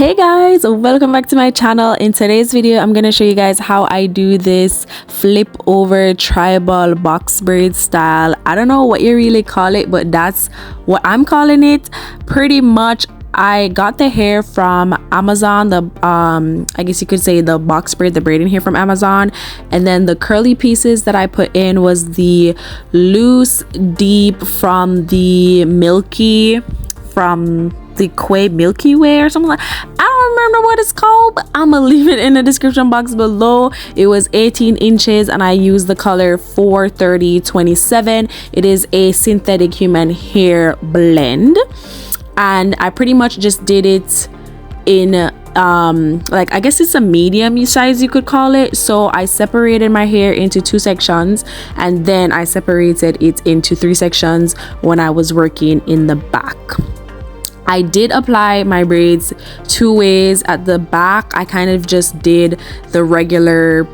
Hey guys, welcome back to my channel. In today's video I'm going to show you guys how I do this flip over tribal box braid style. I don't know what you really call it, but that's what I'm calling it. Pretty much I got the hair from Amazon, the I guess you could say the box braid, the braiding hair from Amazon, and then the curly pieces that I put in was the loose deep from the Milky Way or something like. I don't remember what it's called, but I'm gonna leave it in the description box below. It was 18 inches and I used the color 43027. It is a synthetic human hair blend, and I pretty much just did it in like, I guess it's a medium size you could call it. So I separated my hair into 2 sections and then I separated it into 3 sections when I was working in the back. I did apply my braids 2 ways. At the back I kind of just did the regular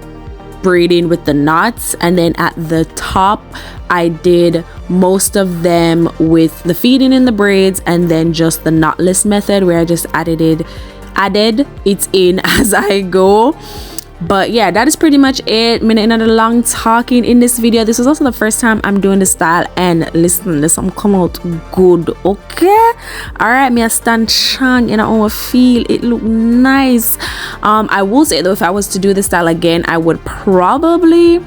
braiding with the knots, and then at the top I did most of them with the feeding in the braids and then just the knotless method where I just added it in as I go. But yeah, that is pretty much it. Minute another long talking in this video. This was also the first time I'm doing this style, and listen, this some come out good, okay? All right, me a stand strong and I want to feel it look nice. I will say though, if I was to do this style again, I would probably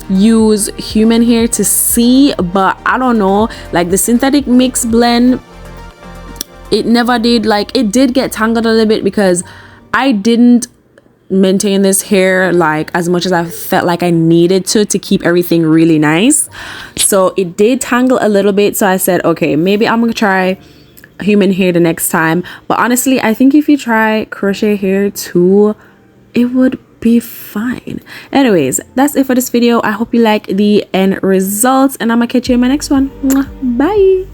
use human hair to see, but I don't know, like the synthetic mix blend, it never did, like it did get tangled a little bit because I didn't maintain this hair like as much as I felt like I needed to keep everything really nice. So it did tangle a little bit, so I said okay, maybe I'm gonna try human hair the next time. But honestly, I think if you try crochet hair too, it would be fine. Anyways, that's it for this video. I hope you like the end results, and I'm gonna catch you in my next one. Bye.